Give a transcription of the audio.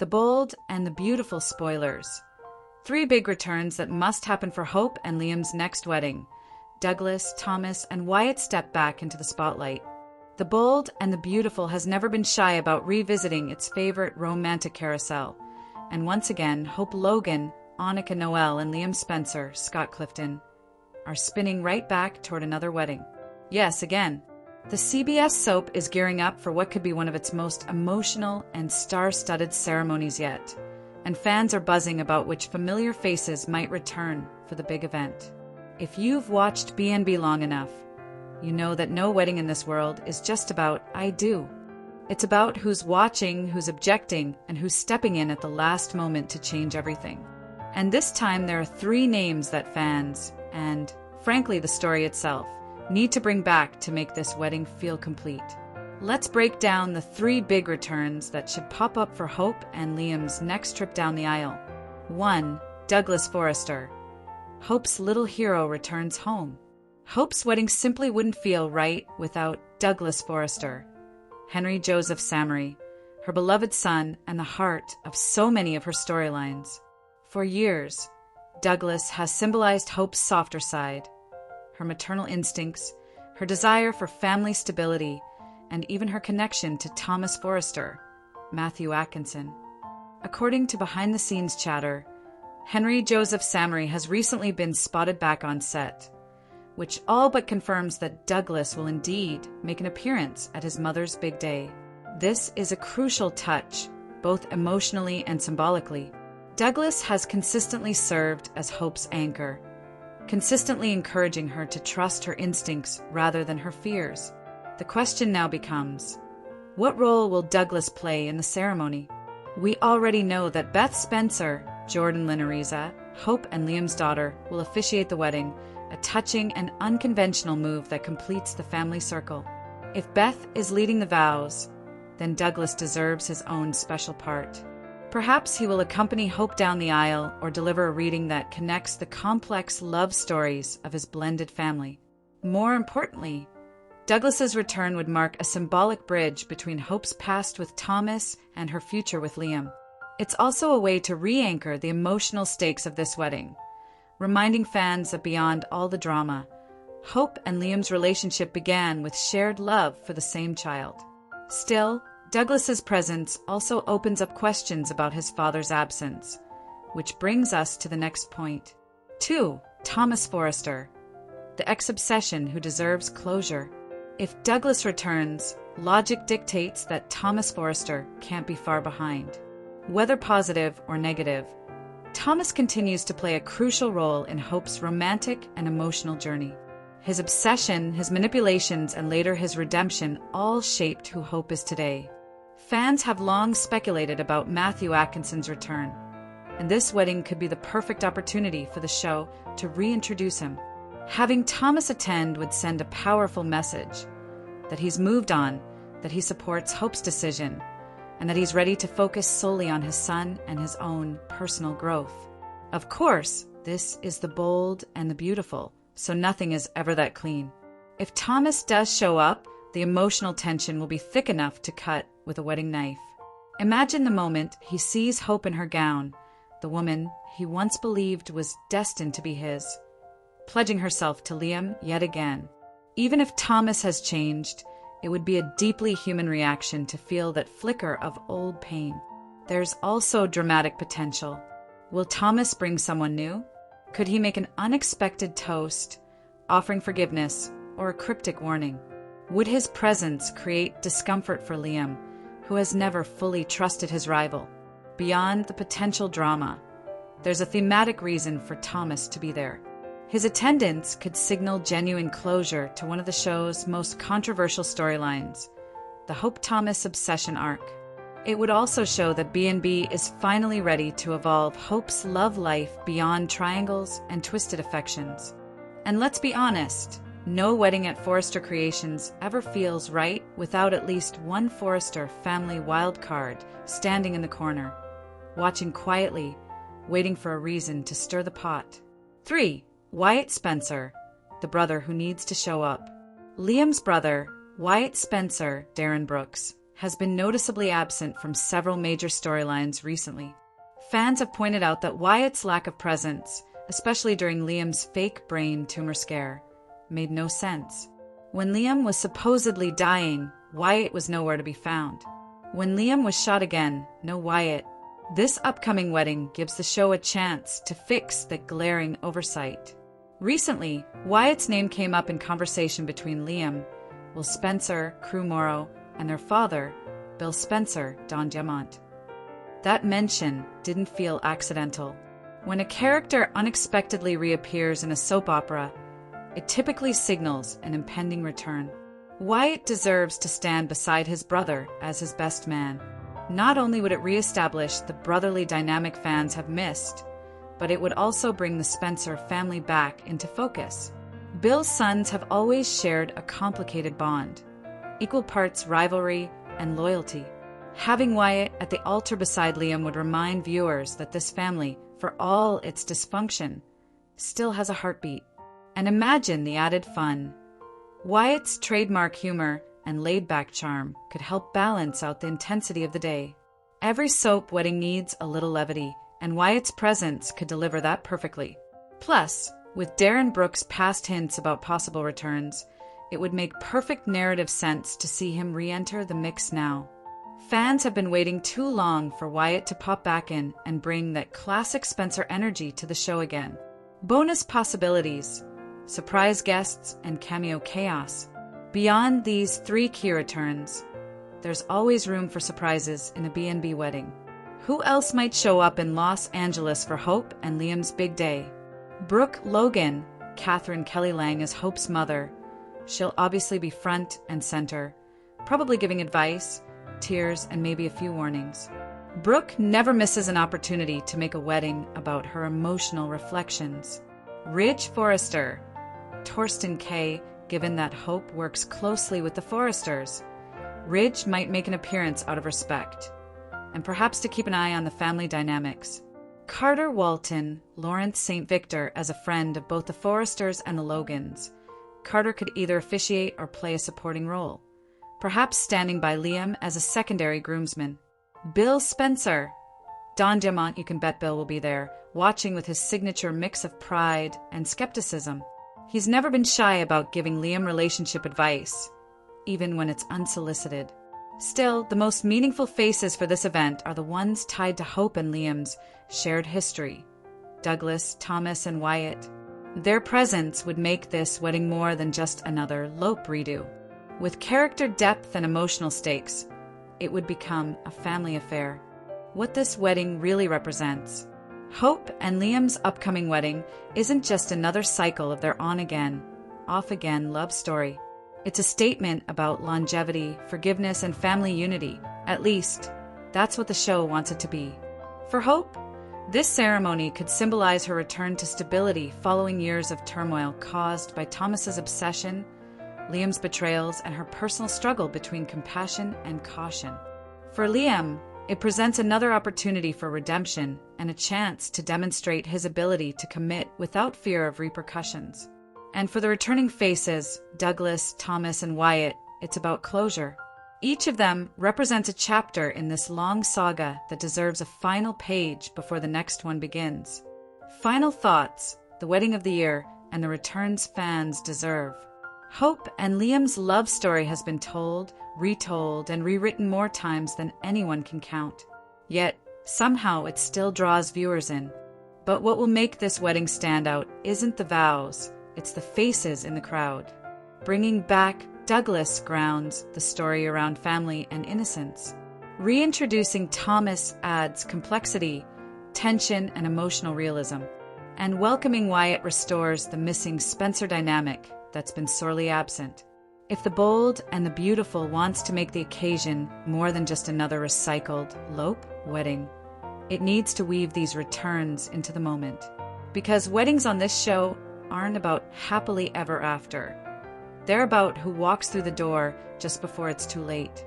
The bold and the beautiful spoilers. 3 big returns that must happen for Hope and Liam's next wedding. Douglas, Thomas, and Wyatt step back into the spotlight. The bold and the beautiful has never been shy about revisiting its favorite romantic carousel. And once again, Hope Logan, Annika Noel, and Liam Spencer, Scott Clifton, are spinning right back toward another wedding. Yes, again. The CBS soap is gearing up for what could be one of its most emotional and star-studded ceremonies yet, and fans are buzzing about which familiar faces might return for the big event. If you've watched B&B long enough, you know that no wedding in this world is just about I do. It's about who's watching, who's objecting, and who's stepping in at the last moment to change everything. And this time there are 3 names that fans, and frankly the story itself, need to bring back to make this wedding feel complete. Let's break down the 3 big returns that should pop up for Hope and Liam's next trip down the aisle. 1. Douglas Forrester. Hope's little hero returns home. Hope's wedding simply wouldn't feel right without Douglas Forrester, Henry Joseph Samary, her beloved son and the heart of so many of her storylines. For years, Douglas has symbolized Hope's softer side, her maternal instincts, her desire for family stability, and even her connection to Thomas Forrester, Matthew Atkinson. According to behind-the-scenes chatter, Henry Joseph Samary has recently been spotted back on set, which all but confirms that Douglas will indeed make an appearance at his mother's big day. This is a crucial touch, both emotionally and symbolically. Douglas has consistently served as Hope's anchor, consistently encouraging her to trust her instincts rather than her fears. The question now becomes, what role will Douglas play in the ceremony? We already know that Beth Spencer, Jordan Linariza, Hope and Liam's daughter, will officiate the wedding, a touching and unconventional move that completes the family circle. If Beth is leading the vows, then Douglas deserves his own special part. Perhaps he will accompany Hope down the aisle or deliver a reading that connects the complex love stories of his blended family. More importantly, Douglas's return would mark a symbolic bridge between Hope's past with Thomas and her future with Liam. It's also a way to re-anchor the emotional stakes of this wedding, reminding fans that beyond all the drama, Hope and Liam's relationship began with shared love for the same child. Still, Douglas's presence also opens up questions about his father's absence, which brings us to the next point. 2. Thomas Forrester, the ex-obsession who deserves closure. If Douglas returns, logic dictates that Thomas Forrester can't be far behind. Whether positive or negative, Thomas continues to play a crucial role in Hope's romantic and emotional journey. His obsession, his manipulations, and later his redemption all shaped who Hope is today. Fans have long speculated about Matthew Atkinson's return, and this wedding could be the perfect opportunity for the show to reintroduce him. Having Thomas attend would send a powerful message that he's moved on, that he supports Hope's decision, and that he's ready to focus solely on his son and his own personal growth. Of course, this is the bold and the beautiful, so nothing is ever that clean. If Thomas does show up, the emotional tension will be thick enough to cut with a wedding knife. Imagine the moment he sees Hope in her gown, the woman he once believed was destined to be his, pledging herself to Liam yet again. Even if Thomas has changed, it would be a deeply human reaction to feel that flicker of old pain. There's also dramatic potential. Will Thomas bring someone new? Could he make an unexpected toast, offering forgiveness, or a cryptic warning? Would his presence create discomfort for Liam, who has never fully trusted his rival? Beyond the potential drama, there's a thematic reason for Thomas to be there. His attendance could signal genuine closure to one of the show's most controversial storylines, the Hope-Thomas obsession arc. It would also show that B&B is finally ready to evolve Hope's love life beyond triangles and twisted affections. And let's be honest, no wedding at Forrester Creations ever feels right without at least one Forrester family wild card standing in the corner, watching quietly, waiting for a reason to stir the pot. 3. Wyatt Spencer, the brother who needs to show up. Liam's brother, Wyatt Spencer, Darren Brooks, has been noticeably absent from several major storylines recently. Fans have pointed out that Wyatt's lack of presence, especially during Liam's fake brain tumor scare, made no sense. When Liam was supposedly dying, Wyatt was nowhere to be found. When Liam was shot again, no Wyatt. This upcoming wedding gives the show a chance to fix that glaring oversight. Recently, Wyatt's name came up in conversation between Liam, Will Spencer, Crew Morrow, and their father, Bill Spencer, Don Diamont. That mention didn't feel accidental. When a character unexpectedly reappears in a soap opera, it typically signals an impending return. Wyatt deserves to stand beside his brother as his best man. Not only would it reestablish the brotherly dynamic fans have missed, but it would also bring the Spencer family back into focus. Bill's sons have always shared a complicated bond, equal parts rivalry and loyalty. Having Wyatt at the altar beside Liam would remind viewers that this family, for all its dysfunction, still has a heartbeat. And imagine the added fun. Wyatt's trademark humor and laid-back charm could help balance out the intensity of the day. Every soap wedding needs a little levity, and Wyatt's presence could deliver that perfectly. Plus, with Darren Brooks' past hints about possible returns, it would make perfect narrative sense to see him re-enter the mix now. Fans have been waiting too long for Wyatt to pop back in and bring that classic Spencer energy to the show again. Bonus possibilities, surprise guests, and cameo chaos. Beyond these three key returns, there's always room for surprises in a B&B wedding. Who else might show up in Los Angeles for Hope and Liam's big day? Brooke Logan, Catherine Kelly Lang as Hope's mother. She'll obviously be front and center, probably giving advice, tears, and maybe a few warnings. Brooke never misses an opportunity to make a wedding about her emotional reflections. Ridge Forrester, Torsten K., given that Hope works closely with the Forresters. Ridge might make an appearance out of respect, and perhaps to keep an eye on the family dynamics. Carter Walton, Lawrence St. Victor as a friend of both the Forresters and the Logans. Carter could either officiate or play a supporting role, perhaps standing by Liam as a secondary groomsman. Bill Spencer. Don Diamont, you can bet Bill will be there, watching with his signature mix of pride and skepticism. He's never been shy about giving Liam relationship advice, even when it's unsolicited. Still, the most meaningful faces for this event are the ones tied to Hope and Liam's shared history: Douglas, Thomas, and Wyatt. Their presence would make this wedding more than just another Lope redo. With character depth and emotional stakes, it would become a family affair. What this wedding really represents. Hope and Liam's upcoming wedding isn't just another cycle of their on-again, off-again love story. It's a statement about longevity, forgiveness, and family unity. At least, that's what the show wants it to be. For Hope, this ceremony could symbolize her return to stability following years of turmoil caused by Thomas's obsession, Liam's betrayals, and her personal struggle between compassion and caution. For Liam, it presents another opportunity for redemption and a chance to demonstrate his ability to commit without fear of repercussions. And for the returning faces, Douglas, Thomas, and Wyatt, it's about closure. Each of them represents a chapter in this long saga that deserves a final page before the next one begins. Final thoughts, the wedding of the year, and the returns fans deserve. Hope and Liam's love story has been told, retold, and rewritten more times than anyone can count. Yet, somehow it still draws viewers in. But what will make this wedding stand out isn't the vows, it's the faces in the crowd. Bringing back Douglas grounds the story around family and innocence. Reintroducing Thomas adds complexity, tension, and emotional realism. And welcoming Wyatt restores the missing Spencer dynamic that's been sorely absent. If the bold and the beautiful wants to make the occasion more than just another recycled Lope wedding, it needs to weave these returns into the moment. Because weddings on this show aren't about happily ever after. They're about who walks through the door just before it's too late.